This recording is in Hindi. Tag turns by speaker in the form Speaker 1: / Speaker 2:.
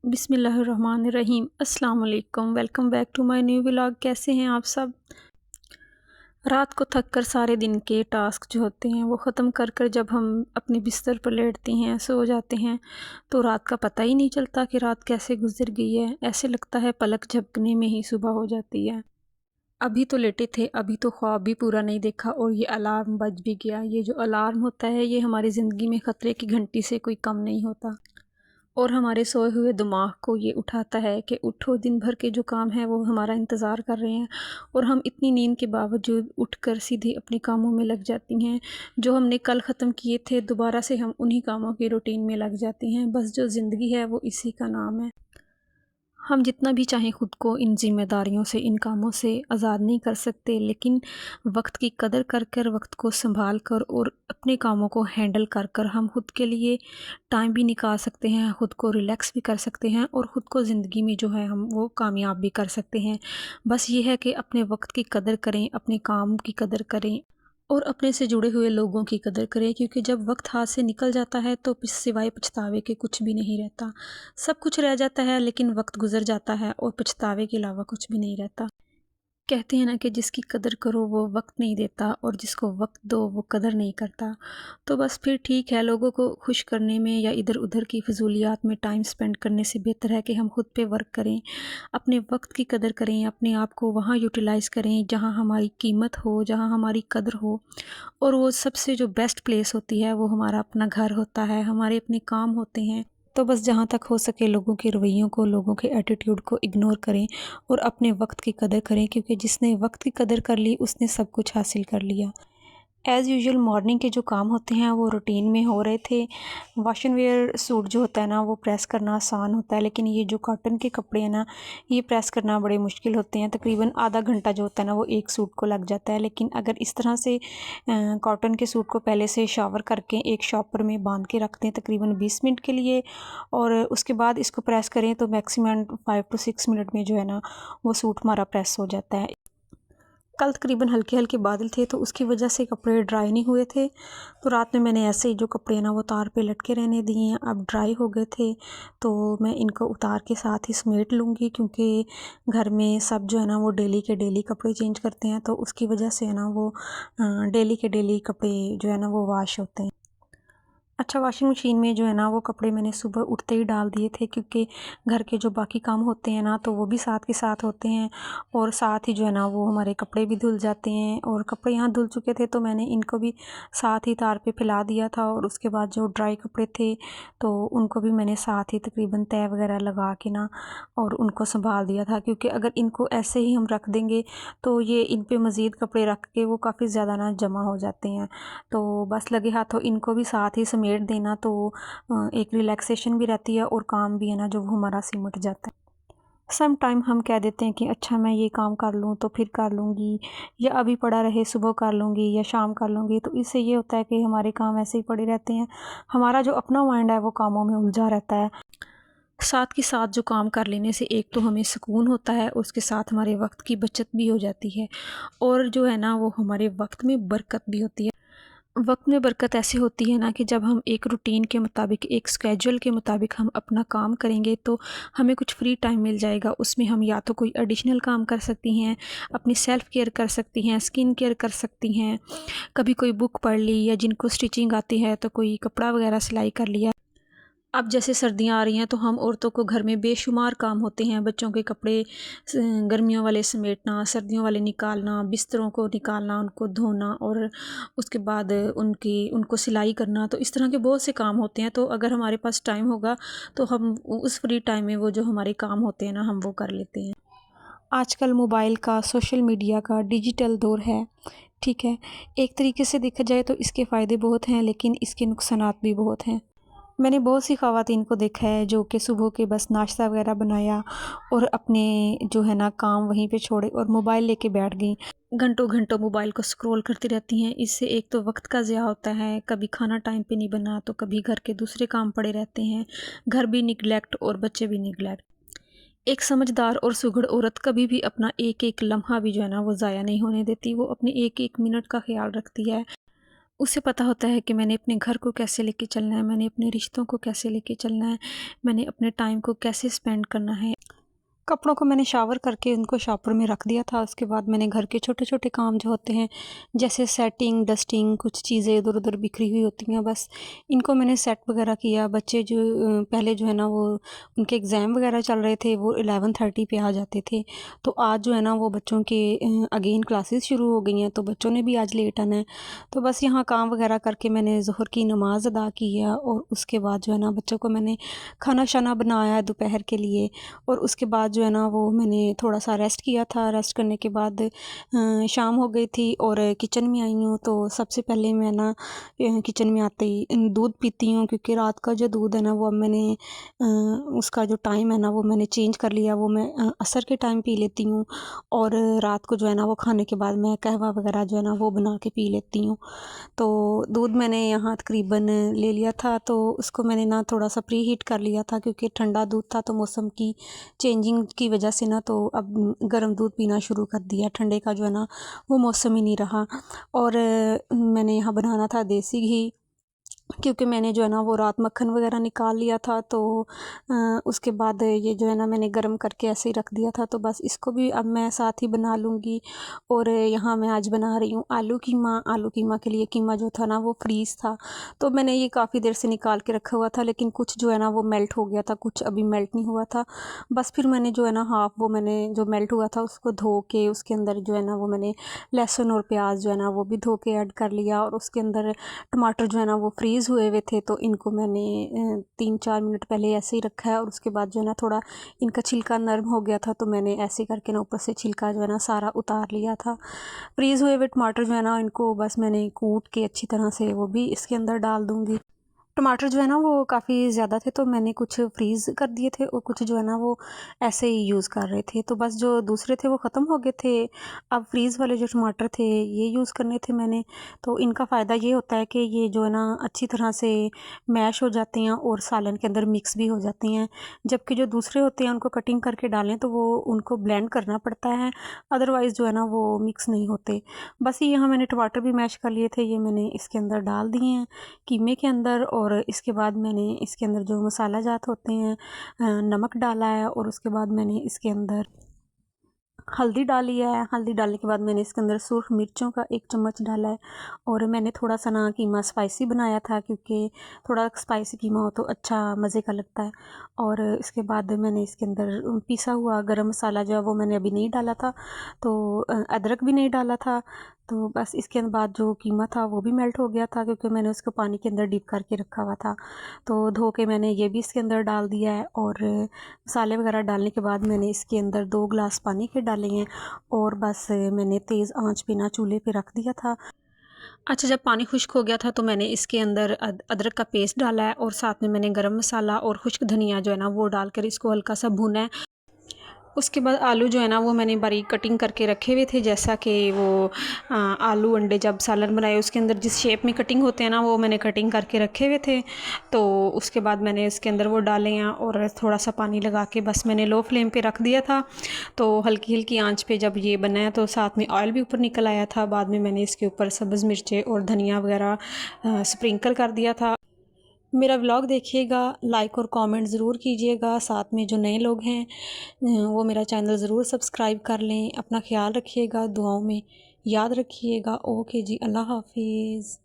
Speaker 1: बिस्मिल्लाहिर्रहमानिर्रहीम। अस्सलाम वालेकुम। Welcome back to my new vlog. कैसे हैं आप सब? रात को थक कर सारे दिन के टास्क जो होते हैं वो ख़त्म कर कर जब हम अपने बिस्तर पर लेटते हैं, सो जाते हैं, तो रात का पता ही नहीं चलता कि रात कैसे गुजर गई है। ऐसे लगता है पलक झपकने में ही सुबह हो जाती है। अभी तो लेटे थे, अभी तो ख्वाब भी पूरा नहीं देखा और ये अलार्म बज भी गया। ये जो अलार्म होता है ये हमारी ज़िंदगी में ख़तरे की घंटी से कोई कम नहीं होता और हमारे सोए हुए दिमाग को ये उठाता है कि उठो, दिन भर के जो काम हैं वो हमारा इंतज़ार कर रहे हैं। और हम इतनी नींद के बावजूद उठकर सीधे अपने कामों में लग जाती हैं। जो हमने कल ख़त्म किए थे दोबारा से हम उन्हीं कामों की रूटीन में लग जाती हैं। बस जो ज़िंदगी है वो इसी का नाम है। हम जितना भी चाहें ख़ुद को इन ज़िम्मेदारियों से, इन कामों से आज़ाद नहीं कर सकते, लेकिन वक्त की कदर कर कर, वक्त को संभाल कर और अपने कामों को हैंडल कर कर हम ख़ुद के लिए टाइम भी निकाल सकते हैं, ख़ुद को रिलैक्स भी कर सकते हैं और ख़ुद को ज़िंदगी में जो है हम वो कामयाब भी कर सकते हैं। बस ये है कि अपने वक्त की कदर करें, अपने काम की कदर करें और अपने से जुड़े हुए लोगों की कदर करें, क्योंकि जब वक्त हाथ से निकल जाता है तो सिवाय पछतावे के कुछ भी नहीं रहता। सब कुछ रह जाता है लेकिन वक्त गुजर जाता है और पछतावे के अलावा कुछ भी नहीं रहता। कहते हैं ना कि जिसकी कदर करो वो वक्त नहीं देता और जिसको वक्त दो वो कदर नहीं करता। तो बस फिर ठीक है, लोगों को खुश करने में या इधर उधर की फजूलियात में टाइम स्पेंड करने से बेहतर है कि हम खुद पे वर्क करें, अपने वक्त की कदर करें, अपने आप को वहाँ यूटिलाइज़ करें जहाँ हमारी कीमत हो, जहाँ हमारी कदर हो। और वो सबसे जो बेस्ट प्लेस होती है वो हमारा अपना घर होता है, हमारे अपने काम होते हैं। तो बस जहाँ तक हो सके लोगों के रवैयों को, लोगों के एटीट्यूड को इग्नोर करें और अपने वक्त की कदर करें, क्योंकि जिसने वक्त की कदर कर ली उसने सब कुछ हासिल कर लिया। एज़ यूजुअल मॉर्निंग के जो काम होते हैं वो रूटीन में हो रहे थे। वॉश एंड वेयर सूट जो होता है ना वो प्रेस करना आसान होता है, लेकिन ये जो कॉटन के कपड़े हैं ना ये प्रेस करना बड़े मुश्किल होते हैं। तकरीबन आधा घंटा जो होता है ना वो एक सूट को लग जाता है। लेकिन अगर इस तरह से कॉटन के सूट को पहले से शावर करके एक शॉपर में बांध के रख दें तकरीबन 20 मिनट के लिए और उसके बाद इसको प्रेस करें तो मैक्सिमम 5 to 6 मिनट में जो है ना वो सूट हमारा प्रेस हो जाता है। कल तकरीबन हल्के हल्के बादल थे तो उसकी वजह से कपड़े ड्राई नहीं हुए थे, तो रात में मैंने ऐसे ही जो कपड़े हैं ना वो तार पे लटके रहने दिए हैं। अब ड्राई हो गए थे तो मैं इनको उतार के साथ ही समेट लूँगी, क्योंकि घर में सब जो है ना वो डेली के डेली कपड़े चेंज करते हैं, तो उसकी वजह से है ना वो डेली के डेली कपड़े जो है ना वो वॉश होते हैं। अच्छा, वॉशिंग मशीन में जो है ना वो कपड़े मैंने सुबह उठते ही डाल दिए थे, क्योंकि घर के जो बाकी काम होते हैं ना तो वो भी साथ के साथ होते हैं और साथ ही जो है ना वो हमारे कपड़े भी धुल जाते हैं। और कपड़े यहाँ धुल चुके थे तो मैंने इनको भी साथ ही तार पे फैला दिया था और उसके बाद जो ड्राई कपड़े थे तो उनको भी मैंने साथ ही तकरीबन तह वगैरह लगा के ना और उनको संभाल दिया था, क्योंकि अगर इनको ऐसे ही हम रख देंगे तो ये इन पे मज़ीद कपड़े रख के वो काफ़ी ज़्यादा ना जमा हो जाते हैं। तो बस लगे हाथों इनको भी साथ ही समेट देना तो एक रिलैक्सेशन भी रहती है और काम भी है ना जो वो हमारा सिमट जाता है। सम टाइम हम कह देते हैं कि अच्छा मैं ये काम कर लूँ तो फिर कर लूँगी, या अभी पड़ा रहे सुबह कर लूँगी या शाम कर लूँगी, तो इससे ये होता है कि हमारे काम ऐसे ही पड़े रहते हैं। हमारा जो अपना माइंड है वो कामों में उलझा रहता है। साथ के साथ जो काम कर लेने से एक तो हमें सुकून होता है, उसके साथ हमारे वक्त की बचत भी हो जाती है और जो है ना वो हमारे वक्त में बरकत भी होती है। वक्त में बरकत ऐसे होती है ना कि जब हम एक रूटीन के मुताबिक, एक स्केड्यूल के मुताबिक हम अपना काम करेंगे तो हमें कुछ फ्री टाइम मिल जाएगा। उसमें हम या तो कोई एडिशनल काम कर सकती हैं, अपनी सेल्फ़ केयर कर सकती हैं, स्किन केयर कर सकती हैं, कभी कोई बुक पढ़ ली, या जिनको स्टिचिंग आती है तो कोई कपड़ा वगैरह सिलाई कर लिया। अब जैसे सर्दियाँ आ रही हैं तो हम औरतों को घर में बेशुमार काम होते हैं। बच्चों के कपड़े गर्मियों वाले समेटना, सर्दियों वाले निकालना, बिस्तरों को निकालना, उनको धोना और उसके बाद उनको सिलाई करना। तो इस तरह के बहुत से काम होते हैं। तो अगर हमारे पास टाइम होगा तो हम उस फ्री टाइम में वो जो हमारे काम होते हैं ना हम वो कर लेते हैं। आजकल मोबाइल का, सोशल मीडिया का डिजिटल दौर है, ठीक है। एक तरीके से देखा जाए तो इसके फ़ायदे बहुत हैं लेकिन इसके नुकसानात भी बहुत हैं। मैंने बहुत सी ख़वातीन को देखा है जो कि सुबह के बस नाश्ता वगैरह बनाया और अपने जो है ना काम वहीं पे छोड़े और मोबाइल लेके बैठ गई। घंटों घंटों मोबाइल को स्क्रॉल करती रहती हैं। इससे एक तो वक्त का ज़िया होता है, कभी खाना टाइम पे नहीं बना तो कभी घर के दूसरे काम पड़े रहते हैं, घर भी निगलेक्ट और बच्चे भी निगलेक्ट। एक समझदार और सुघड़ औरत कभी भी अपना एक एक लम्हा भी जो है ना वो ज़ाया नहीं होने देती, वो अपने एक एक मिनट का ख्याल रखती है। उसे पता होता है कि मैंने अपने घर को कैसे लेके चलना है, मैंने अपने रिश्तों को कैसे लेके चलना है, मैंने अपने टाइम को कैसे स्पेंड करना है। कपड़ों को मैंने शावर करके उनको शॉपर में रख दिया था। उसके बाद मैंने घर के छोटे छोटे काम जो होते हैं, जैसे सेटिंग, डस्टिंग, कुछ चीज़ें इधर उधर बिखरी हुई होती हैं, बस इनको मैंने सेट वगैरह किया। बच्चे जो पहले जो है ना वो उनके एग्ज़ाम वगैरह चल रहे थे, वो 11:30 पे आ जाते थे। तो आज जो है ना वो बच्चों के अगेन क्लासेस शुरू हो गई हैं, तो बच्चों ने भी आज लेट आना है। तो बस यहाँ काम वगैरह करके मैंने ज़ोहर की नमाज़ अदा की है, और उसके बाद जो है ना बच्चों को मैंने खाना शाना बनाया है दोपहर के लिए। और उसके बाद जो है ना वो मैंने थोड़ा सा रेस्ट किया था। रेस्ट करने के बाद शाम हो गई थी और किचन में आई हूँ। तो सबसे पहले मैं ना किचन में आते ही दूध पीती हूँ, क्योंकि रात का जो दूध है ना वो अब मैंने उसका जो टाइम है ना वो मैंने चेंज कर लिया। वो मैं असर के टाइम पी लेती हूँ, और रात को जो है ना वो खाने के बाद मैं कहवा वगैरह जो है ना वो बना के पी लेती हूँ। तो दूध मैंने यहाँ तकरीबन ले लिया था, तो उसको मैंने ना थोड़ा सा प्री हीट कर लिया था, क्योंकि ठंडा दूध था। तो मौसम की चेंजिंग की वजह से ना तो अब गर्म दूध पीना शुरू कर दिया। ठंडे का जो है ना वो मौसम ही नहीं रहा। और मैंने यहाँ बनाना था देसी घी, क्योंकि मैंने जो है ना वो रात मक्खन वगैरह निकाल लिया था। तो उसके बाद ये जो है ना मैंने गरम करके ऐसे ही रख दिया था। तो बस इसको भी अब मैं साथ ही बना लूँगी। और यहाँ मैं आज बना रही हूँ आलू कीमा। आलू कीमा के लिए कीमा जो था ना वो फ्रीज़ था, तो मैंने ये काफ़ी देर से निकाल के रखा हुआ था, लेकिन कुछ जो है ना वो मेल्ट हो गया था, कुछ अभी मेल्ट नहीं हुआ था। बस फिर मैंने जो है ना हाफ़ वो मैंने जो मेल्ट हुआ था उसको धो के उसके अंदर जो है ना वो मैंने लहसुन और प्याज जो है ना वो भी धो के ऐड कर लिया। और उसके अंदर टमाटर जो है ना वो फ्रीज़ हुए हुए थे, तो इनको मैंने 3-4 मिनट पहले ऐसे ही रखा है। और उसके बाद जो है ना थोड़ा इनका छिलका नरम हो गया था, तो मैंने ऐसे करके ना ऊपर से छिलका जो है ना सारा उतार लिया था। फ्रीज़ हुए हुए टमाटर जो है ना इनको बस मैंने कूट के अच्छी तरह से वो भी इसके अंदर डाल दूँगी। टमाटर जो है ना वो काफ़ी ज़्यादा थे, तो मैंने कुछ फ्रीज़ कर दिए थे और कुछ जो है ना वो ऐसे ही यूज़ कर रहे थे। तो बस जो दूसरे थे वो ख़त्म हो गए थे। अब फ्रीज़ वाले जो टमाटर थे ये यूज़ करने थे मैंने। तो इनका फ़ायदा ये होता है कि ये जो है ना अच्छी तरह से मैश हो जाते हैं और सालन के अंदर मिक्स भी हो जाती हैं। जबकि जो दूसरे होते हैं उनको कटिंग करके डालें तो वो उनको ब्लेंड करना पड़ता है, अदरवाइज़ जो है ना वो मिक्स नहीं होते। बस ये यहाँ मैंने टमाटर भी मैश कर लिए थे, ये मैंने इसके अंदर डाल दिए हैं कीमे के अंदर। और इसके बाद मैंने इसके अंदर जो मसाला जात होते हैं, नमक डाला है। और उसके बाद मैंने इसके अंदर हल्दी डाली है। हल्दी डालने के बाद मैंने इसके अंदर सुर्ख मिर्चों का 1 चम्मच डाला है। और मैंने थोड़ा सा ना कीमा स्पाइसी बनाया था, क्योंकि थोड़ा स्पाइसी कीमा हो तो अच्छा मज़े का लगता है। और इसके बाद मैंने इसके अंदर पिसा हुआ गरम मसाला जो है वो मैंने अभी नहीं डाला था, तो अदरक भी नहीं डाला था। तो बस इसके बाद जो कीमा था वो भी मेल्ट हो गया था, क्योंकि मैंने उसको पानी के अंदर डीप करके रखा हुआ था। तो धो के मैंने ये भी इसके अंदर डाल दिया है। और मसाले वगैरह डालने के बाद मैंने इसके अंदर 2 गिलास पानी के डाले हैं, और बस मैंने तेज़ आंच पे ना चूल्हे पे रख दिया था। अच्छा, जब पानी खुश्क हो गया था तो मैंने इसके अंदर अदरक का पेस्ट डाला है, और साथ में मैंने गरम मसाला और खुश्क धनिया जो है ना वो डालकर इसको हल्का सा भुना है। उसके बाद आलू जो है ना वो मैंने बारीक कटिंग करके रखे हुए थे, जैसा कि वो आलू अंडे जब सालन बनाए उसके अंदर जिस शेप में कटिंग होते हैं ना वो मैंने कटिंग करके रखे हुए थे। तो उसके बाद मैंने इसके अंदर वो डाले हैं, और थोड़ा सा पानी लगा के बस मैंने लो फ्लेम पे रख दिया था। तो हल्की हल्की आंच पे जब ये बनाया तो साथ में ऑयल भी ऊपर निकल आया था। बाद में मैंने इसके ऊपर सब्ज़ मिर्चें और धनिया वगैरह स्प्रिंकल कर दिया था। मेरा व्लॉग देखिएगा, लाइक और कमेंट ज़रूर कीजिएगा। साथ में जो नए लोग हैं वो मेरा चैनल ज़रूर सब्सक्राइब कर लें। अपना ख्याल रखिएगा, दुआओं में याद रखिएगा। ओके जी, अल्लाह हाफिज़।